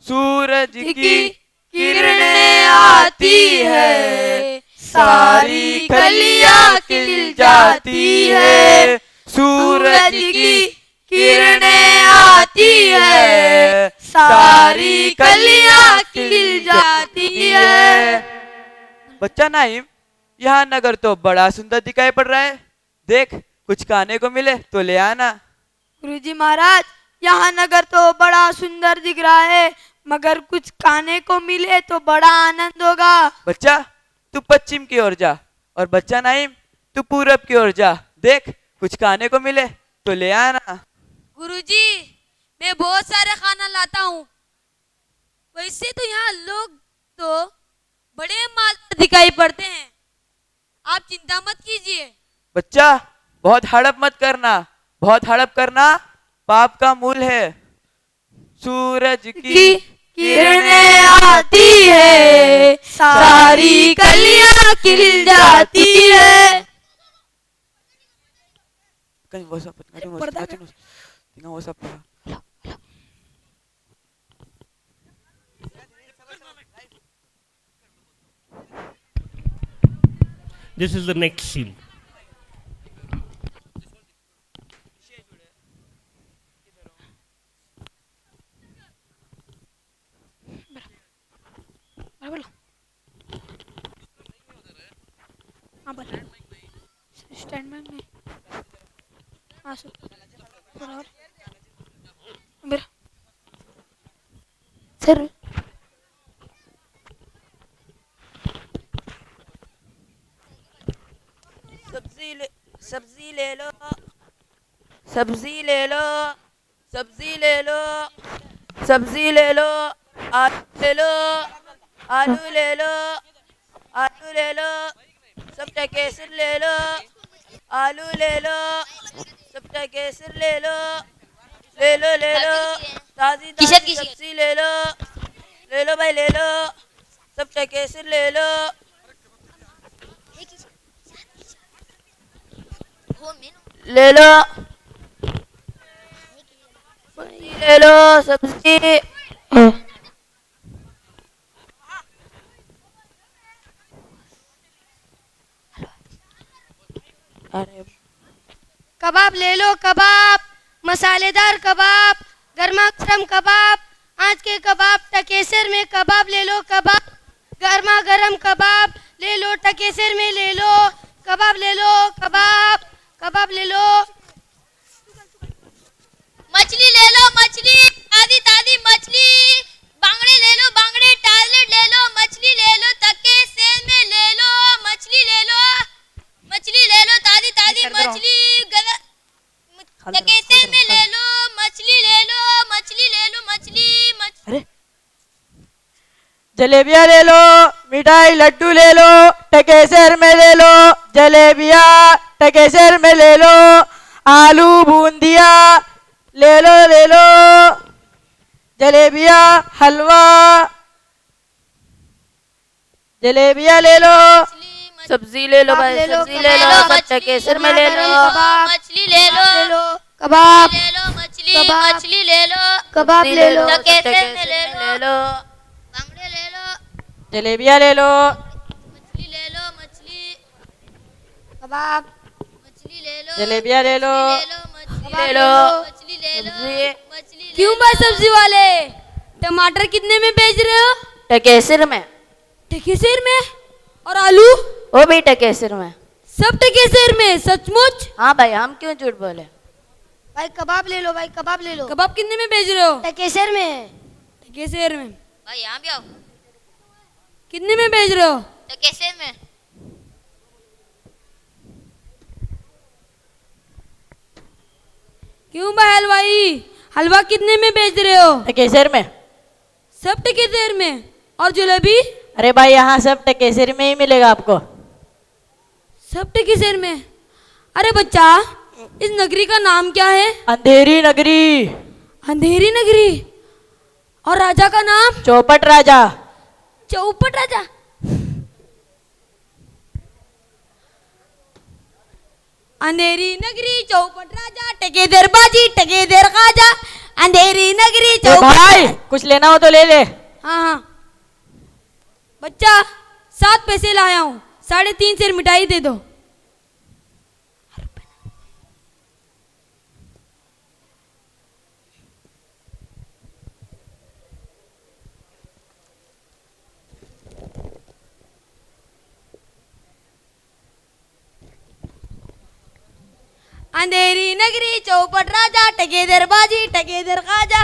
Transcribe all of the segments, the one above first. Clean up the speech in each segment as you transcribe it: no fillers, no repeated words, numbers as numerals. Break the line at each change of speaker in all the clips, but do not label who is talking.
सूरज की किरणें आती है, सारी कलियां खिल जाती है। सूरज की किरणें आती है, सारी कलियां खिल जाती है। बच्चा नाइम, यहाँ नगर तो बड़ा सुंदर दिखाई पड़ रहा है। देख, कुछ खाने को मिले तो ले आना।
गुरुजी महाराज, यहाँ नगर तो बड़ा सुंदर दिख रहा है, मगर कुछ खाने को मिले तो बड़ा आनंद होगा।
बच्चा, तू पश्चिम की ओर जा, और बच्चा नाइम तू पूरब की ओर जा। देख, कुछ खाने को मिले तो ले आना।
गुरुजी, मैं बहुत सारे खाना लाता हूँ। वैसे तो यहाँ लोग तो बड़े मालदार दिखाई पड़ते हैं, आप चिंता मत कीजिए।
बच्चा, बहुत हड़प मत करना, बहुत हड़प करना पाप का मूल है। सूरज की
किरणें आती है, सारी कलियां खिल जाती है।
कहीं वो सब वो सब
This is the next scene.
Stand में सर
सब्जी ले लो, सब्जी ले लो, सब्जी ले लो, सब्जी ले लो, आलू ले लो, आलू ले लो, आलू ले लो, सबटा केसर ले लो, आलू ले लो, सबटा केसर ले लो, ले लो ले लो, ताजी ताजी सब्जी ले लो भाई ले लो, सबटा केसर ले लो। ले लो, ले लो सब्जी। अरे
कबाब ले लो, कबाब, मसालेदार कबाब, गर्मा गर्म कबाब, आज के कबाब टकेसर में कबाब ले लो, कबाब गर्मा गर्म कबाब ले लो, टकेसर में ले लो, कबाब ले लो, कबाब कबाब ले लो।
मछली ले लो, मछली ताजी ताजी मछली, बांगड़े ले लो, बांगड़े टारलेट ले लो, मछली ले लो, तके सेन में ले लो, मछली ले लो, मछली ले लो, ताजी ताजी मछली, तके सेन में ले लो, मछली ले लो, मछली ले लो, मछली
जलेबिया ले लो, मिठाई लड्डू ले लो, टकेसर में ले लो, जलेबिया टकेसर में ले लो, आलू बूंदिया ले लो, जलेबिया हलवा, जलेबिया ले लो, सब्जी ले लो भाई, सब्जी ले लो, सब टकेसर में ले लो,
मछली ले लो,
कबाब
ले लो, मछली
कबाब,
मछली ले लो,
कबाब ले लो,
टकेसर में ले लो, बांगड़े ले लो,
जलेबिया ले लो,
मछली ले लो, मछली
कबाब
मछली ले लो,
जलेबिया ले लो,
मछली
ले लो,
मछली ले लो,
सब्जी
मछली
क्यों भाई सब्जी वाले, टमाटर कितने में बेच रहे हो?
टकेसर में,
टकेसर में, और आलू
वो भी टकेसर में।
सब टकेसर में? सचमुच?
हाँ भाई, हम क्यों झूठ बोले।
भाई कबाब ले लो, भाई कबाब ले लो।
कबाब कितने में बेच रहे हो?
टकेसर में।
टकेसर में। भाई यहाँ भी आओ।
कितने में बेच रहे हो?
टकेसर में।
क्यों भाई हलवाई, हलवा कितने में बेच रहे हो?
टकेसर में।
सब टकेसर में। और जलेबी?
अरे भाई, यहाँ सब टकेसर में ही मिलेगा आपको।
सब टकेसर में। अरे बच्चा, इस नगरी का नाम क्या है?
अंधेरी नगरी।
अंधेरी नगरी। और राजा का नाम?
चौपट राजा।
चौपट राजा। अंधेरी नगरी, चौपट राजा, टकेदर बाजी, टकेदर खाजा,
अंधेरी नगरी
ए
चौपट।
भाई कुछ लेना हो तो ले ले।
हाँ हाँ बच्चा 7 पैसे लाया हूँ, 3.5 सेर मिठाई दे दो।
अंधेरी नगरी चौपट राजा टके दरबाजी टके दर खाजा।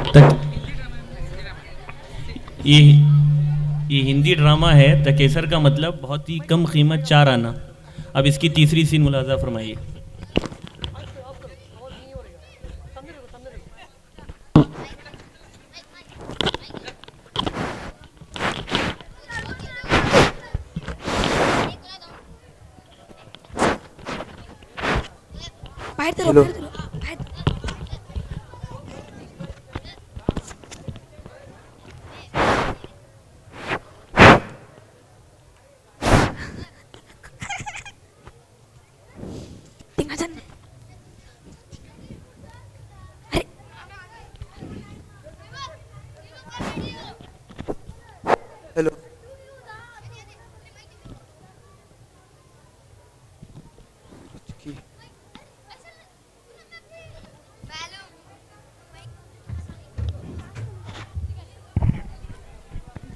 तक ये हिंदी ड्रामा है। तकेसर का मतलब बहुत ही कम कीमत 4 आना। अब इसकी तीसरी सीन मुलाजा फरमाइए।
हेलो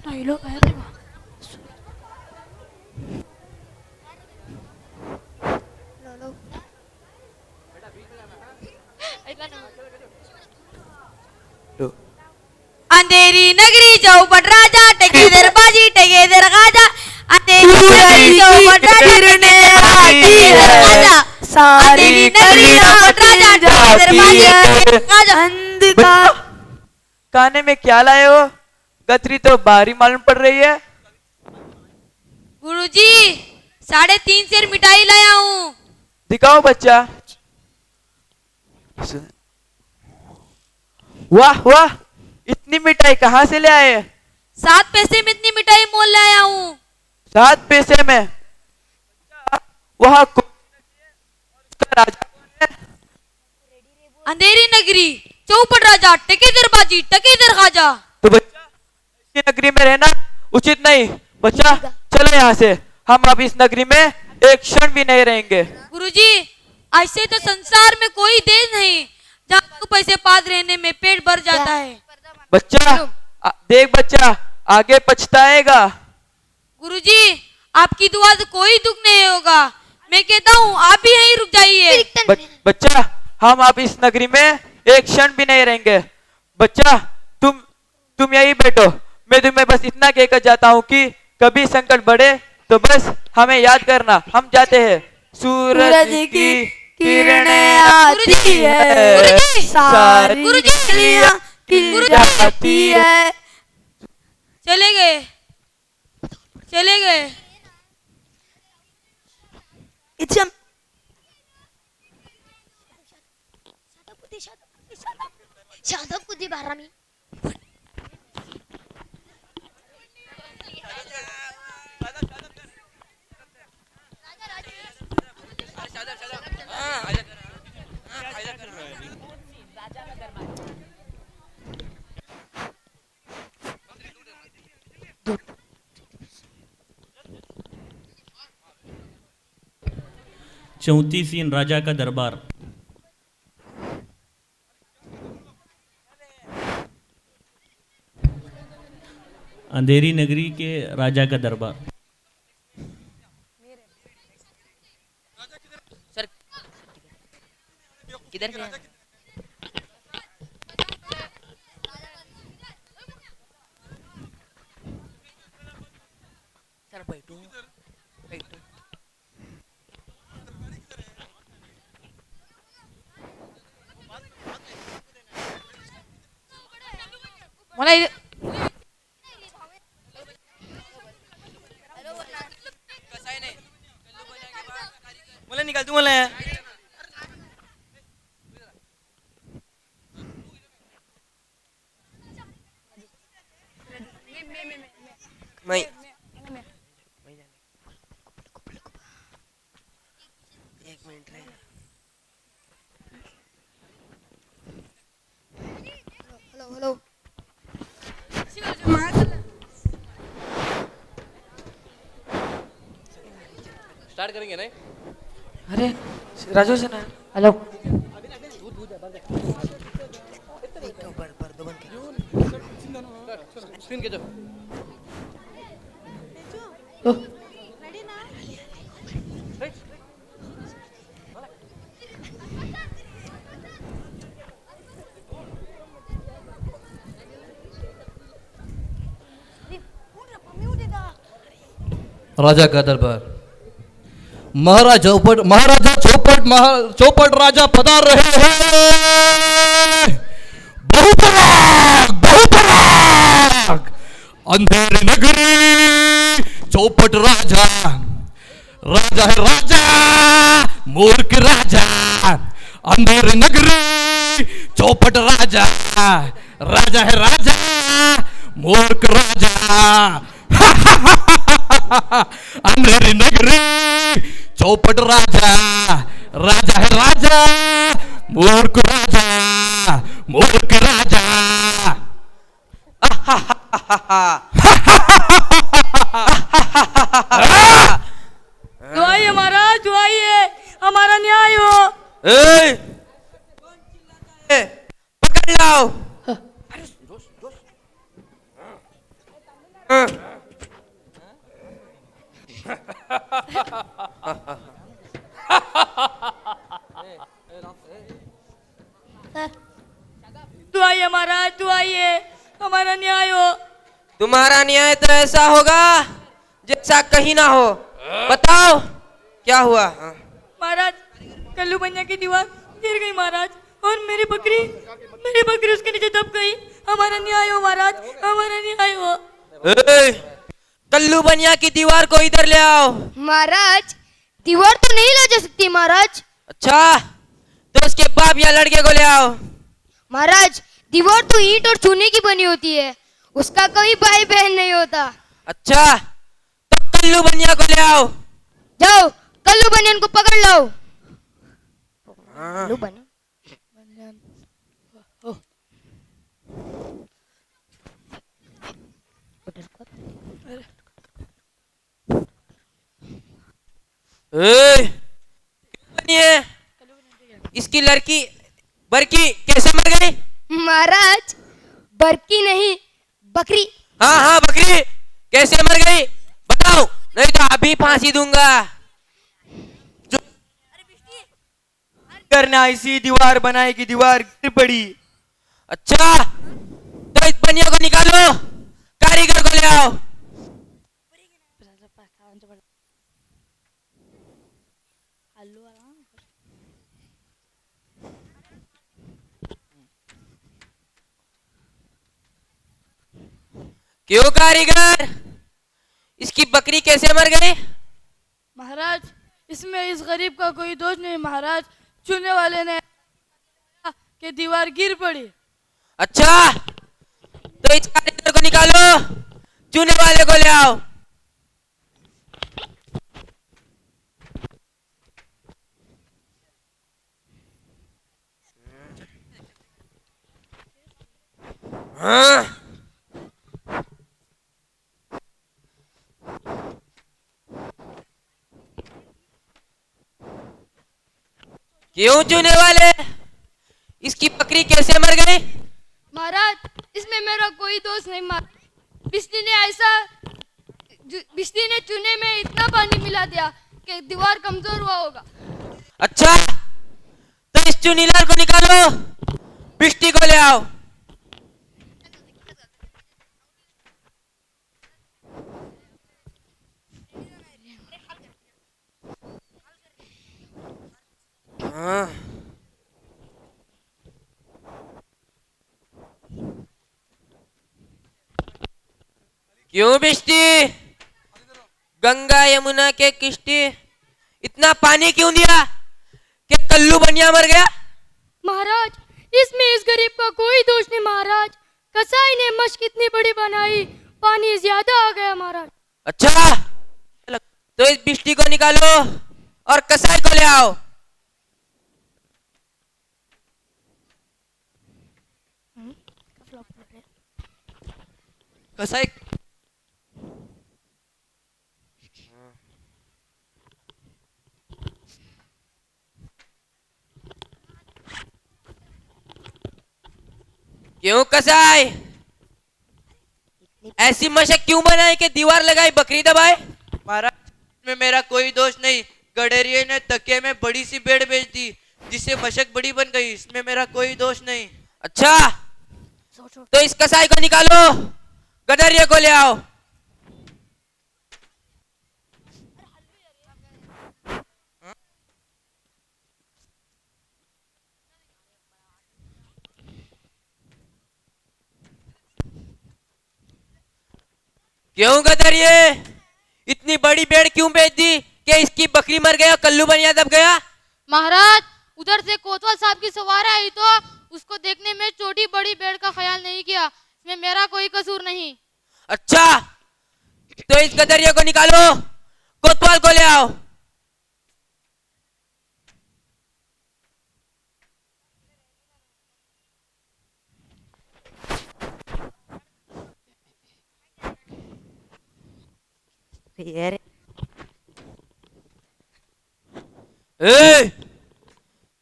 हेलो हेलो
अंधेरी नगरी चौपट राजा टके दरबाजी टके दर खाजा। अंधेरी नगरी चौपट राजा टके दरबाजी टके दर खाजा। अंधेरी नगरी चौपट राजा टके दरबाजी टके दर खाजा।
बच्चा, खाने में क्या लाए हो? गथरी तो भारी मालूम पड़ रही है।
गुरुजी 3.5 सेर मिठाई लाया हूँ।
दिखाओ बच्चा। वाह वाह, इतनी मिठाई कहाँ से ले आए?
7 पैसे में इतनी मिठाई मोल लाया हूँ।
7 पैसे में? वहाँ राजा कौन है?
अंधेरी नगरी चौपट राजा टके दरबाजी टके दर खाजा।
तो बच्चा, इस नगरी में रहना उचित नहीं। बच्चा चलो यहाँ से, हम अब इस नगरी में एक क्षण भी नहीं रहेंगे।
गुरुजी ऐसे तो संसार में कोई देश नहीं जहाँ 2 पैसे पाद रहने में पेट भर जाता है।
बच्चा देख बच्चा, आगे पछताएगा।
गुरुजी आपकी दुआ से कोई दुख नहीं होगा। मैं कहता हूँ आप भी यहीं रुक जाइए।
बच्चा हम अब इस नगरी में एक क्षण भी नहीं रहेंगे। बच्चा तुम यहीं बैठो। मैं तुम्हें बस इतना कहकर जाता हूँ कि कभी संकट बढ़े तो बस हमें याद करना। हम जाते हैं। सूरज की किरणें आती है, सारी गलियां खिल जाती है।
चले गए चले गए।
शादब कुदी बारामी
चौथी सीन राजा का दरबार। अंधेरी नगरी के राजा का दरबार।
सर किधर गए? सर बैठो बैठो। मला
मला निकाल तू मला
मैं एक मिनट रहे
हेलो
स्टार्ट करेंगे नहीं?
अरे राजू से ना
हेलो
स्क्रीन के जो राजा का दरबार महाराजा चौपट राजा पधार रहे हैं। बहुपराग अंधेरी नगरी चौपट राजा राजा है राजा मूर्ख राजा अंधेरी नगरी चौपट राजा राजा है राजा मूर्ख राजा अंधेरी नगरी चौपट राजा राजा है राजा मूर्ख राजा मूर्ख राजा
दुआइए महाराज दुआइए हमारा न्याय हो।
पकड़ लाओ
दुआइए महाराज दुआइए हमारा न्याय हो।
तुम्हारा न्याय तो ऐसा होगा जैसा कहीं ना हो। बताओ क्या हुआ?
महाराज कल्लू बनिया की दीवार गिर गई महाराज और मेरी बकरी उसके नीचे दब गई। हमारा न्याय हो महाराज हमारा न्याय हो।
कल्लू बनिया की दीवार को इधर ले आओ।
महाराज दीवार तो नहीं ला जा सकती महाराज।
अच्छा तो उसके बाप या लड़के को ले आओ।
महाराज दीवार तो ईंट और चूने की बनी होती है उसका कोई भाई बहन नहीं होता।
अच्छा तो कल्लू बनिया को ले आओ।
जाओ कल्लू बनियन को पकड़ लाओ। कल्लू बनियन
बनिए इसकी लड़की बरकी कैसे मर गई?
महाराज बरकी नहीं बकरी।
हाँ हाँ बकरी कैसे मर गई बताओ नहीं तो अभी फांसी दूंगा।
करना इसी दीवार बनाए की दीवार गिर पड़ी।
अच्छा तो इस बनिया को निकालो कारीगर को ले आओ। क्यों कारीगर इसकी बकरी कैसे मर गई?
महाराज इसमें इस गरीब का कोई दोष नहीं महाराज चुनने वाले ने कि दीवार गिर पड़ी।
अच्छा तो इस कारीगर को निकालो चूने वाले को ले आओ। हाँ क्यों चूने वाले इसकी बकरी कैसे मर गई?
महाराज इसमें मेरा कोई दोष नहीं महाराज बिजली ने चूने में इतना पानी मिला दिया कि दीवार कमजोर हुआ होगा।
अच्छा तो इस चुनीलाल को निकालो बिस्टी को ले आओ। हाँ क्यों बिस्टी गंगा यमुना के किश्ती इतना पानी क्यों दिया कि कल्लू बनिया मर गया?
महाराज, इसमें इस गरीब का कोई दोष नहीं महाराज। कसाई ने मशक इतनी बड़ी बनाई, पानी ज्यादा आ गया महाराज।
अच्छा, तो इस बिजली को निकालो और कसाई को ले आओ। कसाई क्यों कसाई ऐसी मशक क्यों बनाई कि दीवार लगाई बकरी दबाए?
महाराज, में मेरा कोई दोष नहीं। गडेरिये ने तकिए में बड़ी सी बेड़ बेच दी जिससे मशक बड़ी बन गई। इसमें मेरा कोई दोष नहीं।
अच्छा, तो इस कसाई को निकालो, गडरिये को ले आओ। क्यों गदरिये, इतनी बड़ी बेड़ क्यों बेच दी कि इसकी बकरी मर गया, कल्लू बनिया दब गया?
महाराज, उधर से कोतवाल साहब की सवारी आई तो उसको देखने में छोटी बड़ी बेड़ का ख्याल नहीं किया। इसमें मेरा कोई कसूर नहीं।
अच्छा, तो इस गदरिये को निकालो, कोतवाल को ले आओ।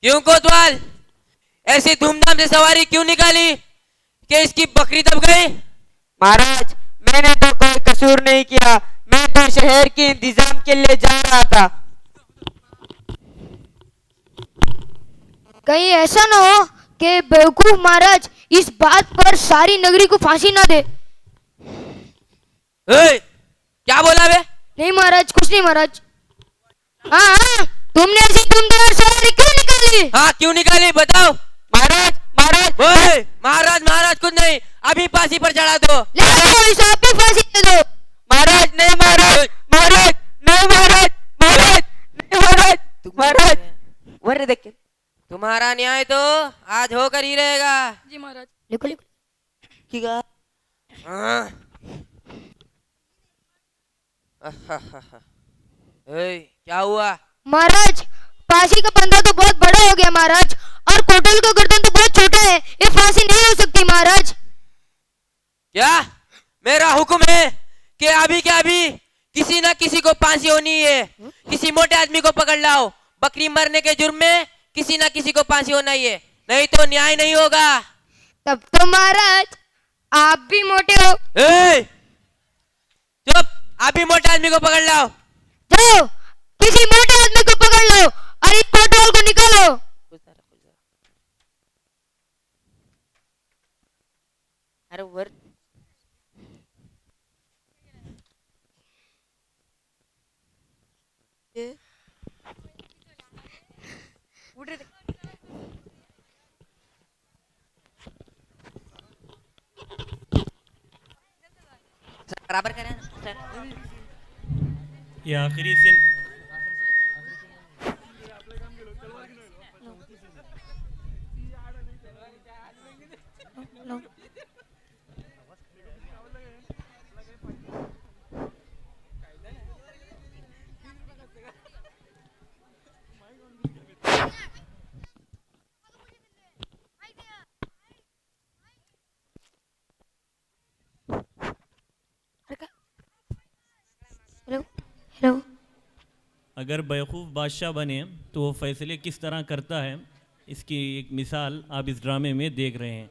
क्यों कोतवाल, ऐसी धूमधाम से सवारी क्यों निकाली कि इसकी बकरी दब गई?
महाराज, मैंने तो कोई कसूर नहीं किया। मैं तो शहर के इंतजाम के लिए जा रहा था।
कहीं ऐसा ना हो कि बेवकूफ महाराज इस बात पर सारी नगरी को फांसी ना दे।
क्या बोला बे?
नहीं महाराज, कुछ नहीं महाराज। हाँ, तुमने ऐसी धूमधाम सवारी क्यों निकाली?
हाँ, क्यों निकाली बताओ।
महाराज, महाराज,
महाराज महाराज कुछ नहीं, अभी फांसी पर चढ़ा दो।
ले आओ, इसे अभी फांसी दे दो।
महाराज नहीं, महाराज, महाराज नहीं, महाराज, महाराज नहीं, महाराज, महाराज। वर देख,
तुम्हारा न्याय तो आज होकर ही रहेगा।
जी महाराज।
लिखो लिखो।
ठीक है।
हाँ। क्या हुआ?
महाराज, फांसी का फंदा तो बहुत बड़ा हो गया महाराज, और कोटल का गर्दन तो बहुत छोटा है। ये फांसी नहीं हो सकती महाराज।
क्या? मेरा हुक्म है कि अभी के अभी किसी ना किसी को फांसी होनी है। किसी मोटे आदमी को पकड़ लाओ, बकरी मरने के जुर्म में किसी ना किसी को फांसी होना ही है, नहीं तो न्याय नहीं होगा।
तब तो महाराज आप भी मोटे हो।
चुप, अभी मोटे आदमी को पकड़ लाओ।
जाओ, किसी मोटे आदमी को पकड़ लो और इस कोटवाल को निकालो।
अरे वर बराबर करें ना।
ये आखिरी सीन
हेलो हेलो।
अगर बेवकूफ़ बादशाह बने तो वो फैसले किस तरह करता है, इसकी एक मिसाल आप इस ड्रामे में देख रहे हैं।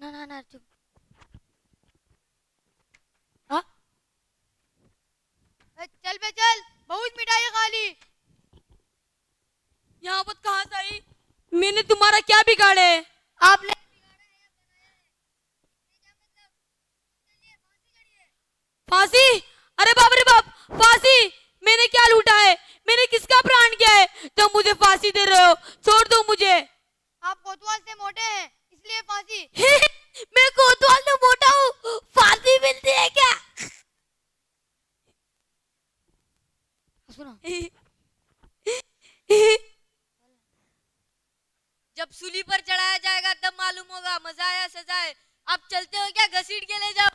ना ना ना चुप
हाँ?
चल बे चल, बहुत मिठाई खा ली।
यहाँ पर कहाँ से आई? मैंने तुम्हारा क्या बिगाड़े?
आपने
फांसी? अरे बाप रे बाप, फांसी? मैंने क्या लूटा है? मैंने किसका प्राण किया है जो मुझे फांसी दे रहे हो? छोड़ दो मुझे।
आप कोतवाल से मोटे हैं, इसलिए फांसी।
मैं कोतवाल से मोटा हूँ, फांसी मिलती है क्या?
सुनो,
जब सूली पर चढ़ाया जाएगा तब मालूम होगा मजा आया सजा है। आप चलते हो क्या? घसीट के ले जाओ।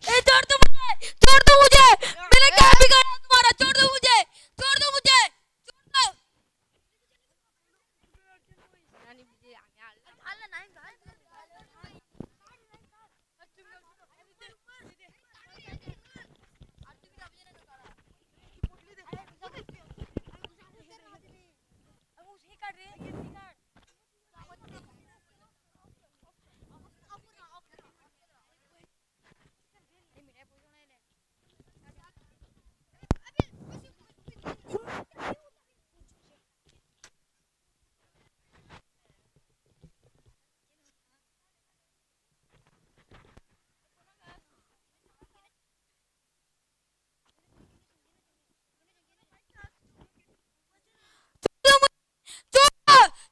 छोड़ दो मुझे, छोड़ दो मुझे। मैंने क्या बिगाड़ा तुम्हारा? छोड़ दो मुझे, छोड़ दो मुझे, छोड़ दो।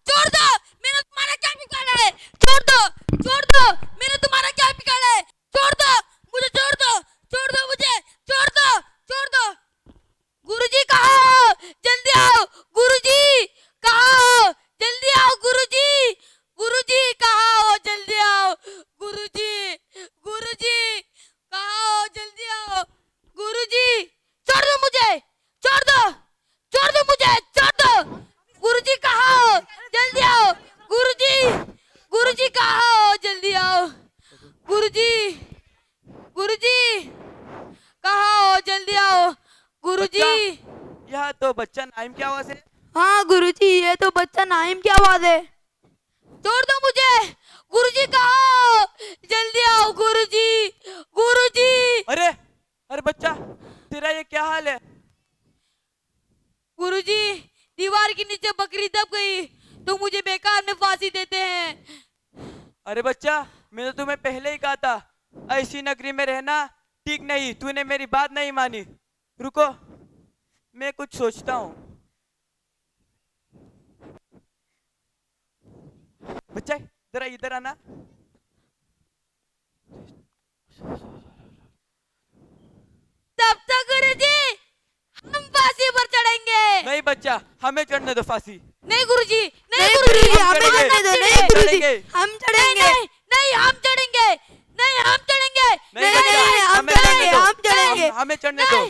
छोड़ दो, मैंने तुम्हारा क्या बिगाड़ा है? छोड़ दो, छोड़ दो, मैंने तुम्हारा क्या बिगाड़ा है? छोड़ दो मुझे, छोड़ दो, छोड़ दो मुझे, छोड़ दो, छोड़ दो। गुरुजी कहाँ हो? जल्दी आओ। गुरुजी कहाँ हो? जल्दी आओ। गुरुजी, गुरुजी कहाँ हो? जल्दी आओ। गुरुजी, गुरुजी कहाँ हो? जल्दी आओ। गुरुजी, छोड़ दो मुझे, छोड़ दो, छोड़ दो मुझे, छोड़ दो। गुरुजी कहाँ हो? जल्दी आओ। गुरुजी, गुरुजी कहाँ हो? जल्दी आओ। गुरुजी, गुरुजी कहाँ हो? जल्दी आओ। गुरुजी।
यह तो बच्चा नाइम की आवाज है।
हाँ गुरुजी, ये तो बच्चा नाइम की आवाज है। छोड़ दो मुझे। गुरुजी कहाँ हो? जल्दी आओ। गुरुजी, गुरुजी।
अरे अरे बच्चा, तेरा ये क्या हाल है?
गुरुजी, दीवार के नीचे बकरी दब गई तो मुझे बेकार में फांसी देते हैं।
अरे बच्चा, मैंने तुम्हें पहले ही कहा था ऐसी नगरी में रहना ठीक नहीं। तूने मेरी बात नहीं मानी। रुको, मैं कुछ सोचता हूँ। बच्चा जरा इधर आना।
तब तक गुरुजी हम फांसी पर चढ़ेंगे।
नहीं बच्चा, हमें चढ़ने दो फांसी।
नहीं गुरुजी, नहीं गुरुजी,
हम चढ़ेंगे।
नहीं
चढ़ेंगे।
हम चढ़ेंगे। नहीं हम चढ़ेंगे, नहीं हम चढ़ेंगे,
नहीं बच्चा, हमें चढ़ने दो।
हम चढ़ेंगे।
हमें चढ़ने दो।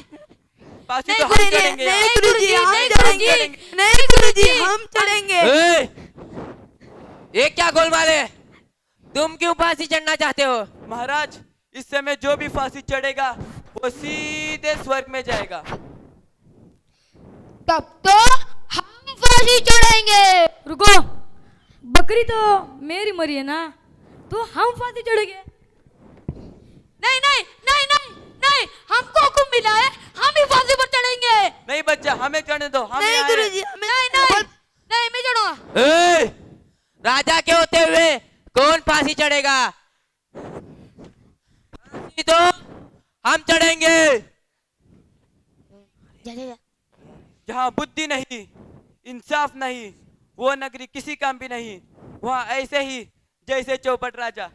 फांसी तो हम
गुरुजी,
चढ़ेंगे।
नहीं गुरुजी, हम
नहीं
चढ़ेंगे।
चढ़ेंगे।
नहीं गुरुजी, हम चढ़ेंगे।
ये क्या गोलमाल है? तुम क्यों फांसी चढ़ना चाहते हो?
महाराज, इस समय जो भी फांसी चढ़ेगा वो सीधे स्वर्ग में जाएगा।
तब तो हम फांसी चढ़ेंगे।
रुको, बकरी तो मेरी मरी है ना, तो हम फांसी चढ़ेंगे। नहीं नहीं नहीं नहीं नहीं, हमको हुक्म मिला है, हम ही फांसी पर चढ़ेंगे।
नहीं बच्चा, हमें चढ़ने दो। हम
नहीं
यहाँ हैं।
गुरुजी, नहीं नहीं नहीं, मैं चढ़ूंगा।
ए, राजा के होते हुए कौन फांसी चढ़ेगा? फांसी तो हम चढ़ेंगे।
जहाँ बुद्धि नहीं, इंसाफ नहीं, वो नगरी किसी काम भी नहीं। वहाँ ऐसे ही जैसे चौपट राजा।